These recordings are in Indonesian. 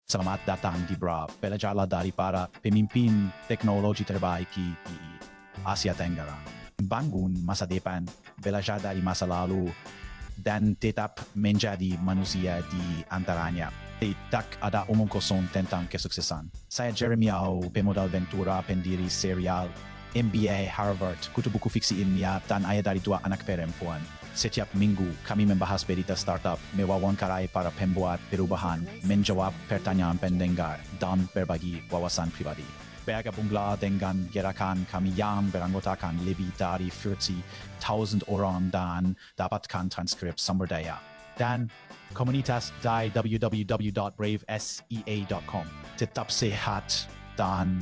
Selamat datang di Brave, belajarlah dari para pemimpin teknologi terbaik di Asia Tenggara. Bangun masa depan, belajar dari masa lalu, dan tetap menjadi manusia di antaranya. Tak ada omong kosong tentang kesuksesan. Saya Jeremy Au, pemodal Ventura, pendiri serial MBA Harvard, kutu buku fiksi ilmiah, dan ayah dari 2 anak perempuan. Setiap minggu, kami membahas berita startup, mewawancarai para pembuat perubahan, menjawab pertanyaan pendengar, dan berbagi wawasan pribadi. Bergabunglah dengan gerakan kami yang beranggotakan lebih dari 40,000 orang dan dapatkan transkrip sumber daya. Dan komunitas di www.bravesea.com. Tetap sehat dan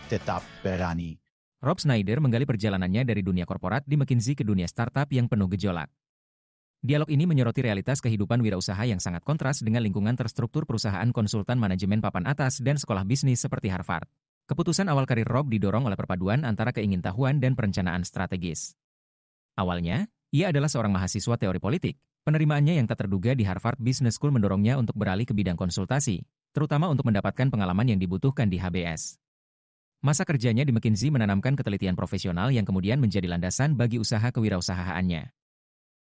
tetap berani. Rob Schneider menggali perjalanannya dari dunia korporat di McKinsey ke dunia startup yang penuh gejolak. Dialog ini menyoroti realitas kehidupan wirausaha yang sangat kontras dengan lingkungan terstruktur perusahaan konsultan manajemen papan atas dan sekolah bisnis seperti Harvard. Keputusan awal karir Rob didorong oleh perpaduan antara keingintahuan dan perencanaan strategis. Awalnya, ia adalah seorang mahasiswa teori politik. Penerimaannya yang tak terduga di Harvard Business School mendorongnya untuk beralih ke bidang konsultasi, terutama untuk mendapatkan pengalaman yang dibutuhkan di HBS. Masa kerjanya di McKinsey menanamkan ketelitian profesional yang kemudian menjadi landasan bagi usaha kewirausahaannya.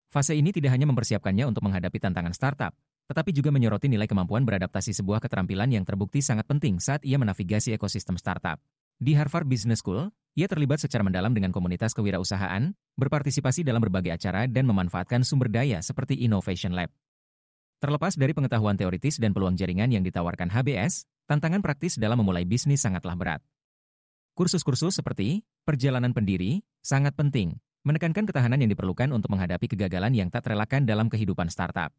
Fase ini tidak hanya mempersiapkannya untuk menghadapi tantangan startup, tetapi juga menyoroti nilai kemampuan beradaptasi sebuah keterampilan yang terbukti sangat penting saat ia menavigasi ekosistem startup. Di Harvard Business School, ia terlibat secara mendalam dengan komunitas kewirausahaan, berpartisipasi dalam berbagai acara dan memanfaatkan sumber daya seperti Innovation Lab. Terlepas dari pengetahuan teoritis dan peluang jaringan yang ditawarkan HBS, tantangan praktis dalam memulai bisnis sangatlah berat. Kursus-kursus seperti perjalanan pendiri sangat penting, menekankan ketahanan yang diperlukan untuk menghadapi kegagalan yang tak terelakkan dalam kehidupan startup.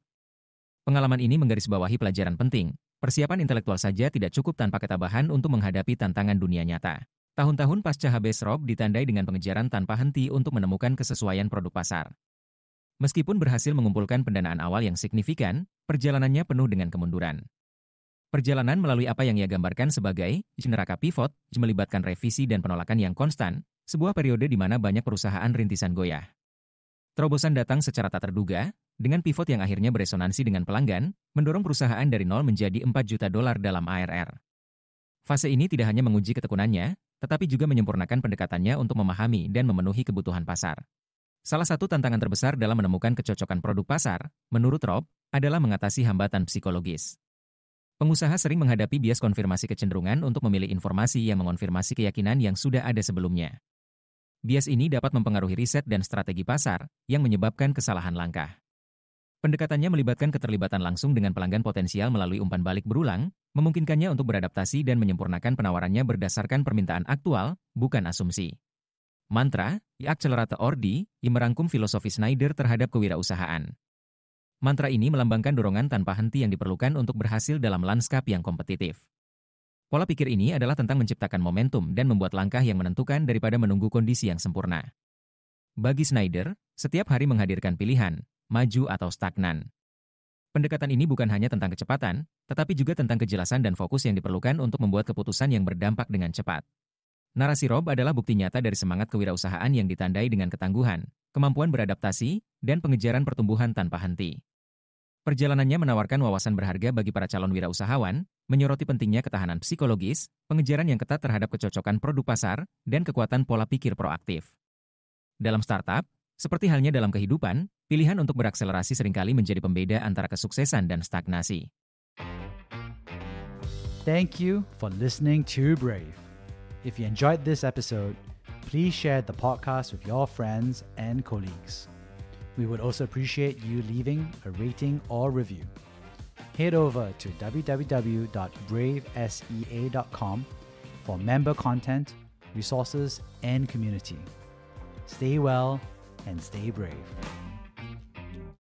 Pengalaman ini menggarisbawahi pelajaran penting. Persiapan intelektual saja tidak cukup tanpa ketabahan untuk menghadapi tantangan dunia nyata. Tahun-tahun pasca HBS Rob ditandai dengan pengejaran tanpa henti untuk menemukan kesesuaian produk pasar. Meskipun berhasil mengumpulkan pendanaan awal yang signifikan, perjalanannya penuh dengan kemunduran. Perjalanan melalui apa yang ia gambarkan sebagai neraka pivot, melibatkan revisi dan penolakan yang konstan, sebuah periode di mana banyak perusahaan rintisan goyah. Terobosan datang secara tak terduga, dengan pivot yang akhirnya beresonansi dengan pelanggan, mendorong perusahaan dari nol menjadi $4 juta dalam ARR. Fase ini tidak hanya menguji ketekunannya, tetapi juga menyempurnakan pendekatannya untuk memahami dan memenuhi kebutuhan pasar. Salah satu tantangan terbesar dalam menemukan kecocokan produk pasar, menurut Rob, adalah mengatasi hambatan psikologis. Pengusaha sering menghadapi bias konfirmasi kecenderungan untuk memilih informasi yang mengonfirmasi keyakinan yang sudah ada sebelumnya. Bias ini dapat mempengaruhi riset dan strategi pasar, yang menyebabkan kesalahan langkah. Pendekatannya melibatkan keterlibatan langsung dengan pelanggan potensial melalui umpan balik berulang, memungkinkannya untuk beradaptasi dan menyempurnakan penawarannya berdasarkan permintaan aktual, bukan asumsi. Mantra, Accelerate Ordi, merangkum filosofi Schneider terhadap kewirausahaan. Mantra ini melambangkan dorongan tanpa henti yang diperlukan untuk berhasil dalam lanskap yang kompetitif. Pola pikir ini adalah tentang menciptakan momentum dan membuat langkah yang menentukan daripada menunggu kondisi yang sempurna. Bagi Schneider, setiap hari menghadirkan pilihan, maju atau stagnan. Pendekatan ini bukan hanya tentang kecepatan, tetapi juga tentang kejelasan dan fokus yang diperlukan untuk membuat keputusan yang berdampak dengan cepat. Narasi Rob adalah bukti nyata dari semangat kewirausahaan yang ditandai dengan ketangguhan, kemampuan beradaptasi, dan pengejaran pertumbuhan tanpa henti. Perjalanannya menawarkan wawasan berharga bagi para calon wirausahawan, menyoroti pentingnya ketahanan psikologis, pengejaran yang ketat terhadap kecocokan produk pasar, dan kekuatan pola pikir proaktif. Dalam startup, seperti halnya dalam kehidupan, pilihan untuk berakselerasi seringkali menjadi pembeda antara kesuksesan dan stagnasi. Thank you for listening to Brave. If you enjoyed this episode, please share the podcast with your friends and colleagues. We would also appreciate you leaving a rating or review. Head over to www.bravesea.com for member content, resources, and community. Stay well and stay brave.